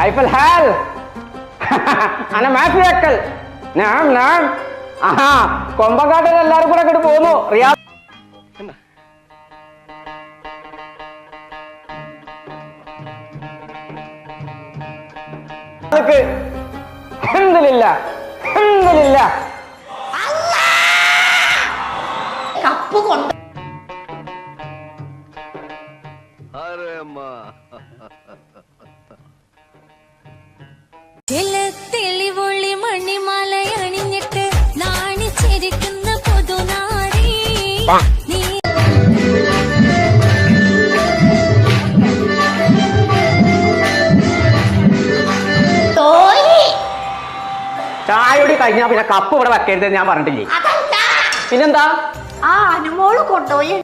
കൈഫൽ ഹാൽ അന മാഫിയാക്കൽ ഞാൻ ആഹാ കൊമ്പങ്കാട്ടിൽ എല്ലാവരും കൂടെ അങ്ങോട്ട് പോകുന്നു റിയാദ് കപ്പ് കൊണ്ട് തെളിവൊളി മണിമാല അണിഞ്ഞിട്ട് നാണിച്ചിരിക്കുന്ന പുതുനാരി ചായയോടി കഴിഞ്ഞാ പിന്നെ കപ്പ് ഇവിടെ വെക്കരുത് ഞാൻ പറഞ്ഞിട്ടില്ലേ പിന്നെന്താ ആ അനുമോള് കൊണ്ടുപോയി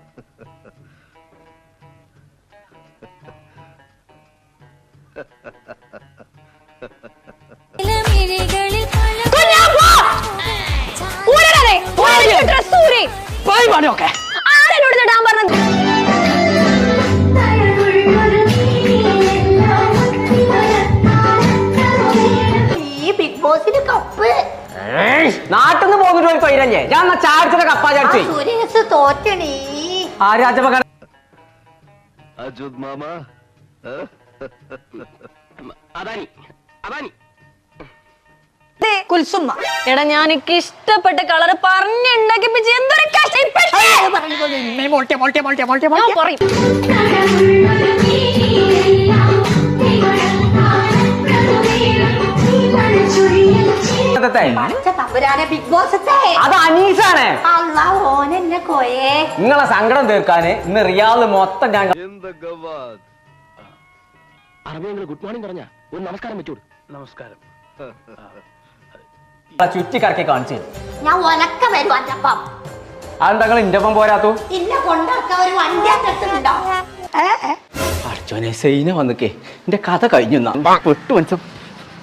ബിഗ് ബോസിന് കപ്പ് നാട്ടിന്ന് പോന്നിട്ട് പോയി തൊഴിലല്ലേ ഞാൻ ചാടിച്ചിട്ട് കപ്പാ ചാടിച്ചു സുരേഷ് തോറ്റണീ ആ രാജമകൻ കുൽസുമ്മ എടാ ഞാൻ എനിക്ക് ഇഷ്ടപ്പെട്ട കളർ പറഞ്ഞുണ്ടാക്കിപ്പിച്ച് എന്തൊരു ബിഗ് ബോസ് അത് അനീസാണ് ഓനെന്നെ കോയേ നിങ്ങളെ സങ്കടം തീർക്കാന് ഇന്ന് റിയാദ് മൊത്തം ഞാൻ ഗുഡ് മോർണിംഗ് പറഞ്ഞ ഒരു നമസ്കാരം വെച്ചോട് നമസ്കാരം ചുറ്റി കറക്കി കാണിച്ചു ഞാൻ ഒലക്ക വരും അഞ്ചപ്പം അതെന്താ നിങ്ങൾ ഇന്റെ ഒപ്പം പോരാത്തു ഇല്ല കൊണ്ടാക്കാൻ ഒരു വണ്ടി എടുത്തിട്ടുണ്ടോ അർച്ചോനെ സൈന വന്നിക്കേ എന്റെ കഥ കഴിഞ്ഞു പെട്ടു മനസ്സം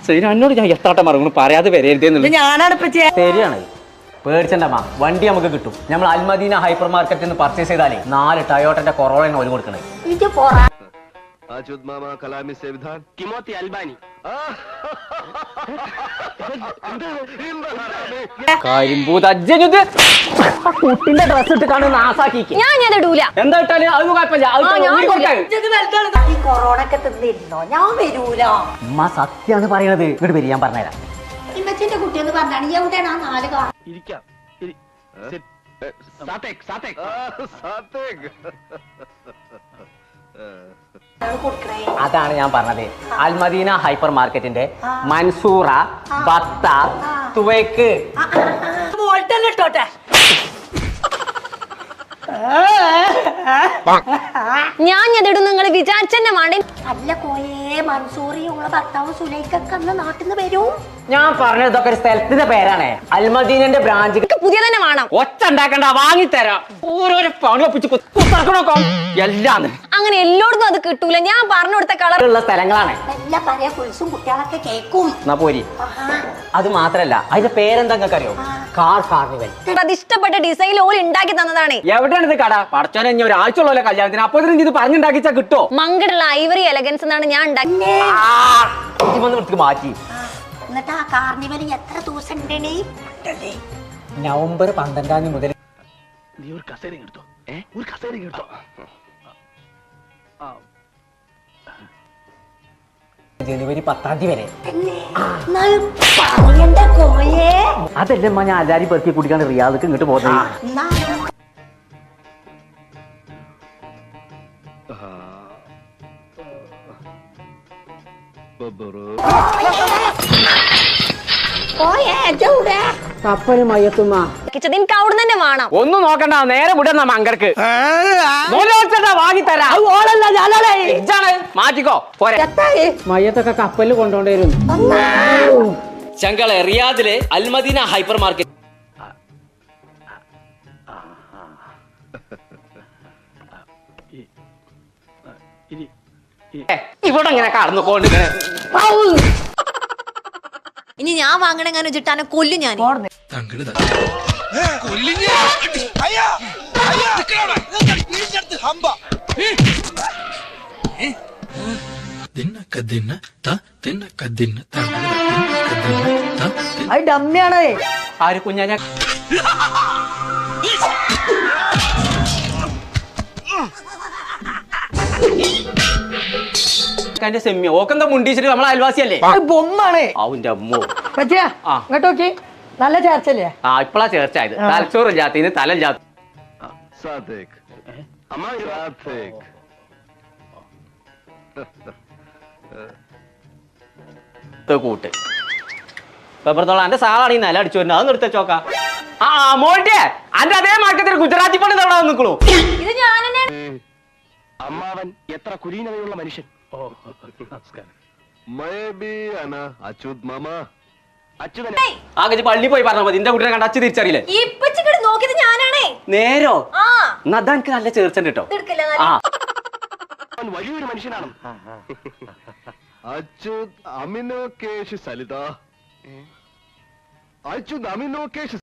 സൈന എന്നോട് ഞാൻ എത്താട്ടം മറന്നു പറയാതെ വരരുതേന്നുള്ളു ഞാനാണ് ശരിയാണ് പേടിച്ചണ്ടമ്മ വണ്ടി നമുക്ക് കിട്ടും നമ്മൾ അൽമദീന ഹൈപ്പർ മാർക്കറ്റിൽ നിന്ന് പർച്ചേസ് ചെയ്താലേ 4 ടയോട്ടന്റെ കൊറോളയാണ് ഓല് കൊടുക്കണേ ഇത് പോറാ കലാമി സേവിധാൻ കിമോത്തി അൽബാനി കുട്ടിന്റെ ഡ്രസ് ഇട്ട് കാണുന്ന നാസാക്കിക്ക് ഞാൻ ഇടൂല എന്താ ഇട്ടാലും അതൊന്നും കുഴപ്പമില്ല ഈ കൊറോണക്ക് തിന്നിരുന്നോ ഞാൻ വരൂല അമ്മ സത്യാണ് പറയണത് ഇങ്ങോട്ട് വരി ഞാൻ പറഞ്ഞുതരാം ഇമ്മച്ചിന്റെ കുട്ടിയെന്ന് പറഞ്ഞാണ് എവിടെയാണ് ആ 4 കാർ ഇരിക്കാം അതാണ് ഞാൻ പറഞ്ഞത് അൽമദീന ഹൈപ്പർ മാർക്കറ്റിന്റെ മൻസൂറ ബത്ത തുവയ്ക്ക് ഇട്ടോട്ടെ ഞാൻ ഇടും നിങ്ങൾ വിചാരിച്ചെന്നെ വേണ്ടി അല്ല കോയേ മൻസൂറിയുള്ള ഭർത്താവ് സുലൈക്കൊക്കെ അന്ന് നാട്ടിൽ നിന്ന് വരും ഞാൻ പറഞ്ഞത് ഇതൊക്കെ ഒരു സ്ഥലത്തിന്റെ പേരാണ് അൽമദീനന്റെ ബ്രാഞ്ച് പുതിയ തന്നെ വേണം ഒച്ച ഉണ്ടാക്കണ്ട വാങ്ങിത്തരാം ഓരോരോ പണി ഒപ്പിച്ച് കുത്തറക്കണോക്കോ എല്ലാം അങ്ങനെ എല്ലായിടത്തും അത് കിട്ടൂല ഞാൻ പറഞ്ഞു കൊടുത്ത കളർ ഉള്ള സ്ഥലങ്ങളാണ് എല്ലാ പഴയ കുൽസും കുട്ടികളൊക്കെ കേക്കും എന്നാ പോരി അത് മാത്രല്ല അതിന്റെ പേരെന്താ നിങ്ങൾക്ക് അറിയോ കാർ കാർണിവൽ അത് ഇഷ്ടപ്പെട്ട ഡിസൈൻ ഓൾ ഉണ്ടാക്കി തന്നതാണ് എവിടെയാണ് ഇത് കട പടച്ചോനെ ഇനി ഒരാഴ്ച ഉള്ള കല്യാണത്തിന് അപ്പൊ ഇത് പറഞ്ഞുണ്ടാക്കിച്ചാ കിട്ടോ മങ്കടുള്ള ഐവറി എലഗൻസ് എന്നാണ് ഞാൻ ഉണ്ടാക്കി മാറ്റി എന്നിട്ട് ആ കാർണിവൽ എത്ര ദിവസം ഉണ്ടേ നവംബർ 12 മുതൽ നീ ഒരു കസേര എടുത്തോ ഒരു കസേര എടുത്തോ ജനുവരി 10 വരെ പറയണ്ട കോയേ അതല്ലേ ഞാൻ എല്ലാരും പെറുക്കി കുടിക്കാണ്ട് റിയാദക്ക് ഇങ്ങോട്ട് പോകുന്നത് കപ്പലും മയ്യത്തുമ്മ എനിക്ക് അവിടെ തന്നെ വേണം ഒന്നും നോക്കണ്ട നേരെ വിടുന്ന മങ്കർക്ക് വാങ്ങിത്തരാ മാറ്റിക്കോ പോരെ മയ്യത്തൊക്കെ കപ്പലിൽ കൊണ്ടുകൊണ്ടേരും ചങ്കളെ റിയാദിലെ അൽമദീന ഹൈപ്പർ മാർക്കറ്റ് ഇവിടെ ഇങ്ങനെ കടന്നു കൊണ്ടിങ്ങനെ ഇനി ഞാൻ വാങ്ങണെങ്ങാനും വെച്ചിട്ടാണ് കൊല്ലും ഞാൻ ദിന കദിന ത അത് ഡമ്മിയാണേ. ആര് കുഞ്ഞാഞ്ഞ സെമ്മിയ ഓക്കെന്താ മുണ്ടീച്ചിട്ട് നമ്മളെ അയൽവാസിയല്ലേ? അത് ബൊമ്മാണേ. അവന്റെ അമ്മോ. പറ്റിയാ ആ. ഇങ്ങോട്ട് നോക്കി, നല്ല ചേർച്ചല്ലേ? ആ ഇപ്പളാ ചേർച്ചായത്. തലച്ചോറില്ലാത്തതിന് തലല്ലാത്ത കൂട്ട് പെപ്പറത്തോളം എന്റെ സാളാണ് ഈ നില അടിച്ചു വരുന്നത്. അത് നിർത്ത ചോക്ക. ആ മോൾട്ടെ അന്റെ അതേ മാർക്കത്തിൽ ഗുജറാത്തി പണി തവണ നിൽക്കണു. ഇത് ഞാൻ തന്നെ. അമ്മാവൻ എത്ര കുലീനതയുള്ള മനുഷ്യൻ. അച്യുതനെ ആകെ പള്ളി പോയി പറഞ്ഞാൽ മതി. എന്റെ കുട്ടിനെ കണ്ട അച്ഛൻ തിരിച്ചറിയില്ലേ? ഇപ്പച്ചിങ്ങട് നോക്കിയത് ഞാനാണേ. നേരോ ആ എന്നാ അതാ എനിക്ക് നല്ല ചേർച്ചണ്ട് കേട്ടോ. എടുക്കില്ല ആ അവൻ വലിയൊരു മനുഷ്യനാണ്. അച്യുത് അമിനോ കേശ് സലിത അച്യുത് അമിനോ കേശ്